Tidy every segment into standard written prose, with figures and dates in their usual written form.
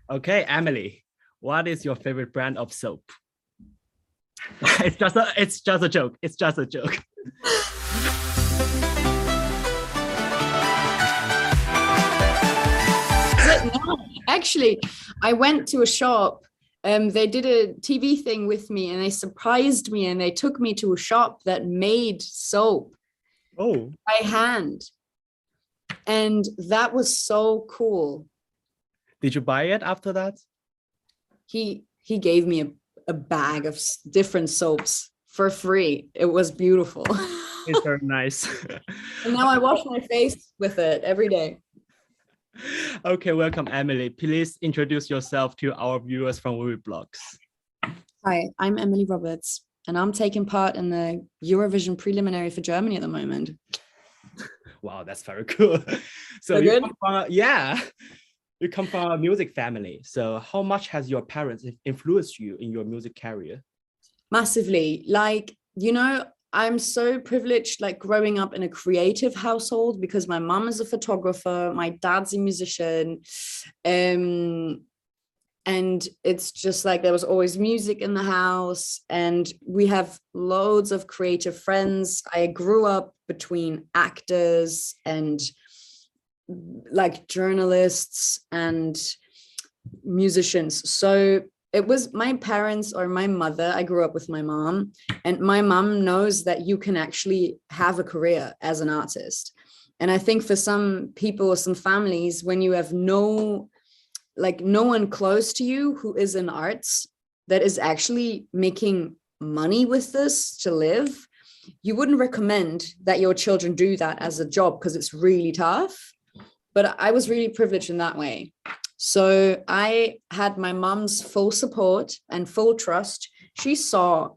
Okay, Emily, what is your favorite brand of soap? It's just a joke. It's just a joke. No, actually, I went to a shop. They did a TV thing with me and they surprised me and they took me to a shop that made soap Oh, by hand. And that was so cool. did you buy it after that? He gave me a bag of different soaps for free. It was beautiful. It's very nice. And now I wash my face with it every day. Okay, welcome, Emily. Please introduce yourself to our viewers from Wiwibloggs. Hi, I'm Emily Roberts, and I'm taking part in the Eurovision preliminary for Germany at the moment. Wow, that's very cool. So you come from, yeah, you come from a music family. So how much has your parents influenced you in your music career? Massively. Like, I'm so privileged, like growing up in a creative household because my mom is a photographer, my dad's a musician. And it's just like there was always music in the house and we have loads of creative friends. I grew up between actors and like journalists and musicians. So it was my parents or my mother. I grew up with my mom, and my mom knows that you can actually have a career as an artist. And I think for some people or some families, when you have no one close to you who is in arts that is actually making money with this to live, you wouldn't recommend that your children do that as a job because it's really tough. But I was really privileged in that way. So I had my mom's full support and full trust. She saw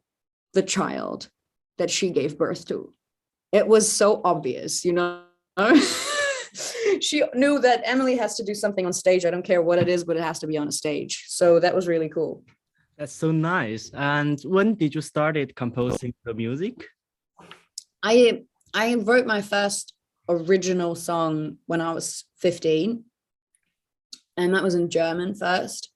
the child that she gave birth to. It was so obvious, She knew that Emily has to do something on stage. I don't care what it is, but it has to be on a stage. So that was really cool. That's so nice. And when did you started composing the music? I wrote my first original song when I was 15. And that was in German first.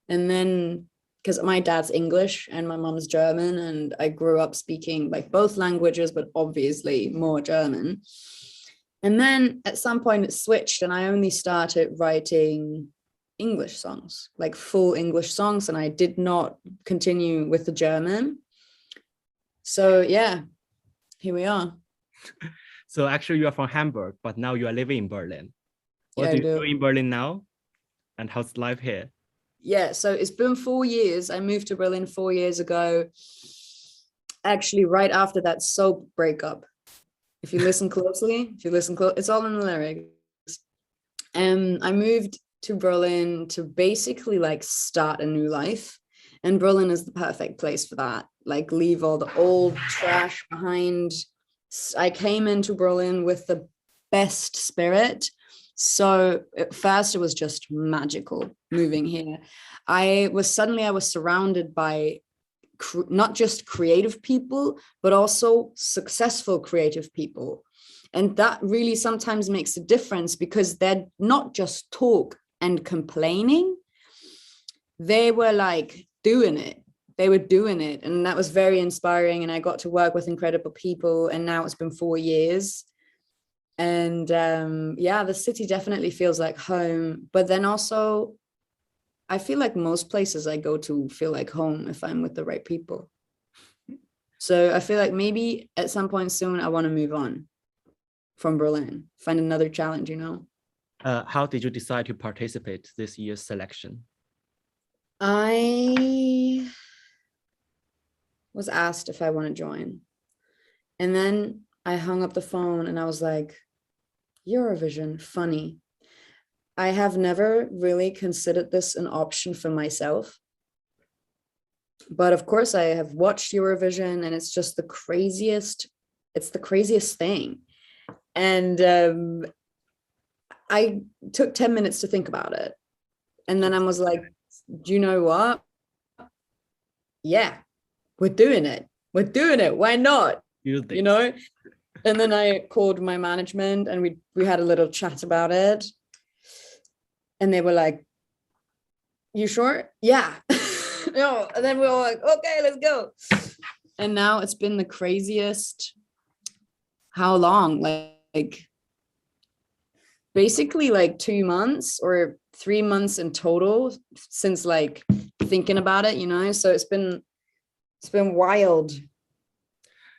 And then, because my dad's English and my mom's German, and I grew up speaking like both languages, but obviously more German. And then at some point it switched and I only started writing English songs, like full English songs. And I did not continue with the German. So yeah, here we are. So actually you are from Hamburg, but now you are living in Berlin. What Yeah, do you do in Berlin now? And how's life here? Yeah, so it's been 4 years. I moved to Berlin 4 years ago. Actually, right after that soap breakup. If you listen closely, it's all in the lyrics. I moved to Berlin to basically like start a new life. And Berlin is the perfect place for that. Like leave all the old trash behind. I came into Berlin with the best spirit. So at first it was just magical moving here. I was surrounded by not just creative people, but also successful creative people. And that really sometimes makes a difference because they're not just talk and complaining. They were like doing it. They were doing it. And that was very inspiring. And I got to work with incredible people. And now it's been 4 years. And yeah, the city definitely feels like home. But then also, I feel like most places I go to feel like home if I'm with the right people. So I feel like maybe at some point soon, I want to move on from Berlin, find another challenge, How did you decide to participate this year's selection? I was asked if I want to join. And then I hung up the phone and I was like, Eurovision, funny. I have never really considered this an option for myself. But of course, I have watched Eurovision and it's just the craziest thing. And I took 10 minutes to think about it. And then I was like, do you know what? Yeah, we're doing it. We're doing it. Why not? And then I called my management and we had a little chat about it. And they were like, You sure? Yeah. No, and then we were like, okay, let's go. And now it's been the craziest. How long? Like basically like 2 months or 3 months in total since like thinking about it, you know. So it's been wild.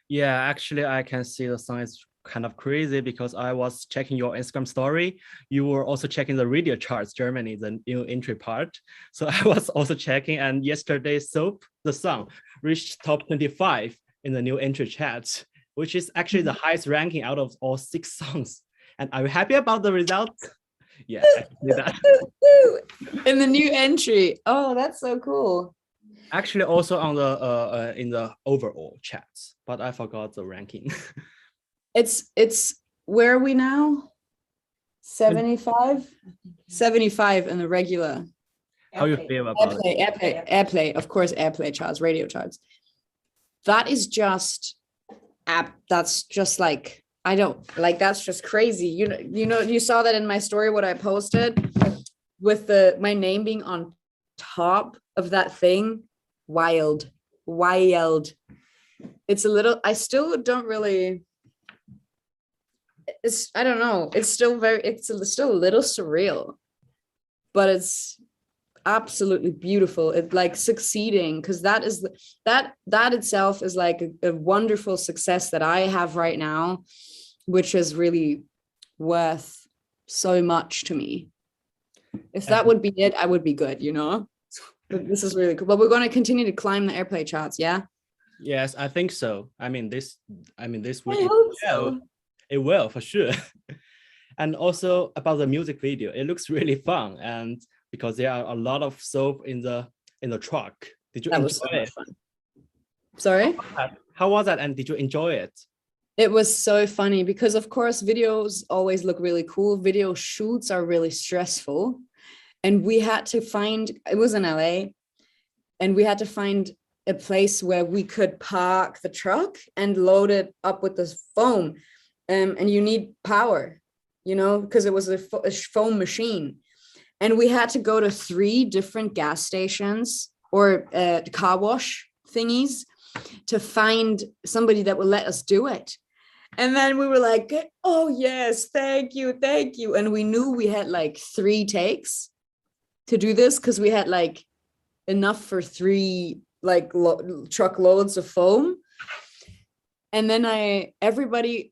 Yeah, actually, I can see the song is kind of crazy because I was checking your Instagram story. You were also checking the radio charts, Germany, the new entry part. So I was also checking, and yesterday, Soap, the song, reached top 25 in the new entry charts, which is actually the highest ranking out of all 6 songs. And are you happy about the result? Yeah, I can see that. In the new entry. Oh, that's so cool. Actually, also on the in the overall chats, but I forgot the ranking. It's where are we now? 75? 75 in the regular. How you feel about it? Airplay, of course, Airplay charts, radio charts. That is just that's just like, I don't like, that's just crazy. You saw that in my story, what I posted with my name being on top of that thing. Wild. It's a little, I still don't really, I don't know. It's still still a little surreal, but it's absolutely beautiful. It's like succeeding, because that itself is like a wonderful success that I have right now, which is really worth so much to me. If that would be it, I would be good, you know. But this is really cool. But we're going to continue to climb the Airplay charts, yeah. Yes, I think so. I mean, this week, I hope so. It will for sure. And also about the music video, it looks really fun, and because there are a lot of soap in the truck. Did you enjoy so it? Fun. Sorry? How was that? And did you enjoy it? It was so funny because, of course, videos always look really cool. Video shoots are really stressful. And we had to find, it was in LA, and we had to find a place where we could park the truck and load it up with this foam. And you need power, you know, because it was a foam machine. And we had to go to 3 different gas stations or car wash thingies to find somebody that would let us do it. And then we were like, oh, yes, thank you. And we knew we had like 3 takes to do this, because we had like enough for 3 like truckloads of foam. And then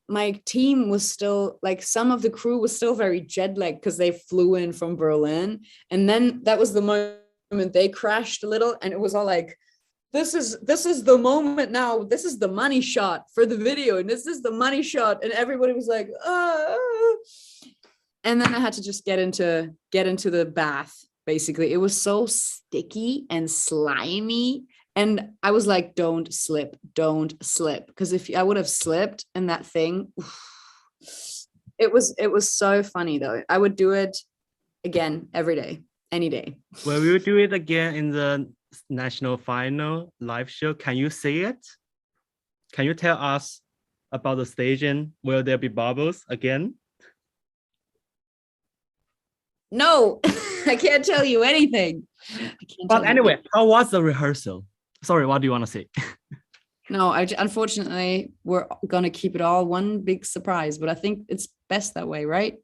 my team was still like, some of the crew was still very jet lagged because they flew in from Berlin. And then that was the moment they crashed a little, and it was all like, this is the moment now. This is the money shot for the video, and this is the money shot. And everybody was like, ah. And then I had to just get into the bath. Basically, it was so sticky and slimy, and I was like, don't slip, because if I would have slipped in that thing, it was so funny though. I would do it again every day, any day. Will you do it again in the national final live show? Can you see it? Can you tell us about the staging? Will there be bubbles again? No. I can't tell you anything. But anyway, how was the rehearsal? Sorry, what do you want to say? No, unfortunately, we're going to keep it all one big surprise, but I think it's best that way, right?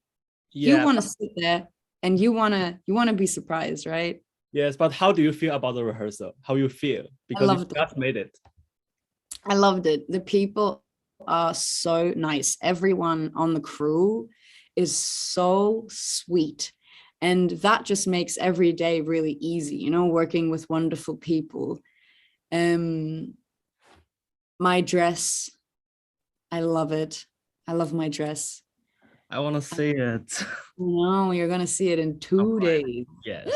Yeah. You want to sit there and you want to be surprised, right? Yes, but how do you feel about the rehearsal? How you feel? Because you just made it. I loved it. The people are so nice. Everyone on the crew is so sweet. And that just makes every day really easy, you know, working with wonderful people. My dress, I love it. I love my dress. I want to see it. No, you're going to see it in 2 days. Yes.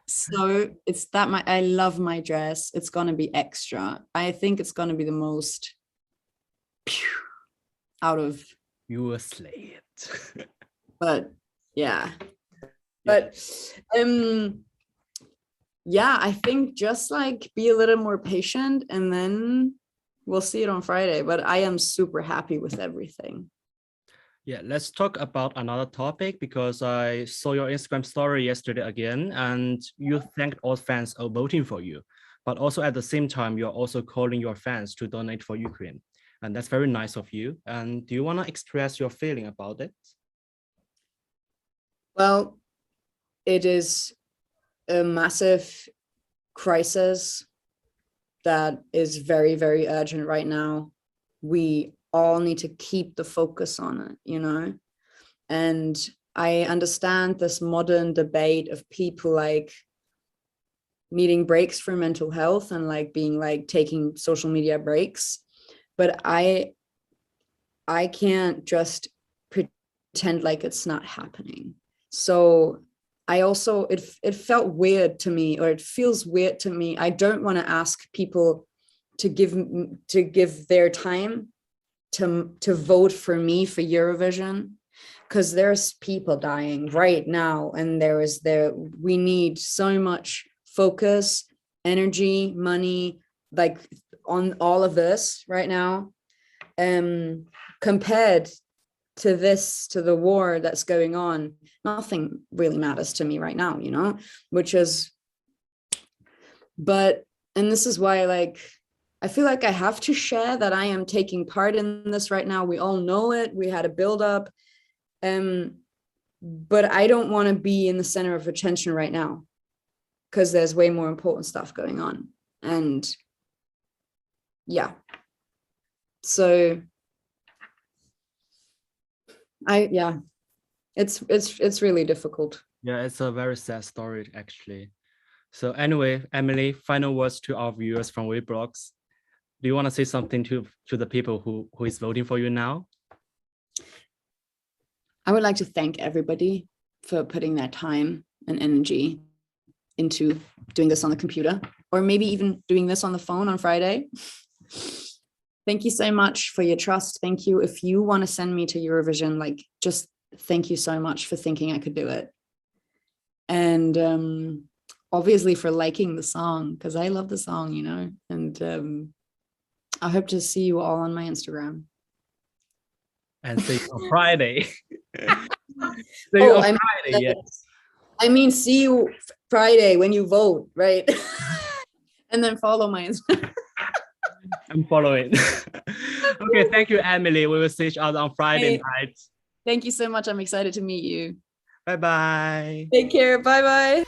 So it's that I love my dress. It's going to be extra. I think it's going to be the most out of. You will slay it. But yeah. But yeah, I think just like be a little more patient, and then we'll see it on Friday. But I am super happy with everything. Yeah, let's talk about another topic because I saw your Instagram story yesterday again, and you thanked all fans for voting for you. But also at the same time, you're also calling your fans to donate for Ukraine. And that's very nice of you. And do you want to express your feeling about it? Well, it is a massive crisis that is very, very urgent right now. We all need to keep the focus on it, you know? And I understand this modern debate of people like needing breaks for mental health and like being like taking social media breaks. But I can't just pretend like it's not happening. So I also, it felt weird to me, or it feels weird to me. I don't want to ask people to give their time to vote for me for Eurovision, because there's people dying right now, and we need so much focus, energy, money, like on all of this right now, compared to the war that's going on. Nothing really matters to me right now, you know, and this is why, like, I feel like I have to share that I am taking part in this right now. We all know it. We had a build up. But I don't want to be in the center of attention right now, because there's way more important stuff going on. And yeah. So it's really difficult. Yeah, it's a very sad story, actually. So anyway, Emily, final words to our viewers from Wiwibloggs. Do you want to say something to the people who is voting for you now? I would like to thank everybody for putting their time and energy into doing this on the computer, or maybe even doing this on the phone on Friday. Thank you so much for your trust. Thank you. If you want to send me to Eurovision, like, just thank you so much for thinking I could do it. And obviously for liking the song, because I love the song, you know, and I hope to see you all on my Instagram. And see you on Friday. Friday, yes. I mean, see you Friday when you vote, right? And then follow my Instagram. I'm following. Okay, thank you, Emily. We will see each other on Friday night. Thank you so much. I'm excited to meet you. Bye-bye. Take care. Bye-bye.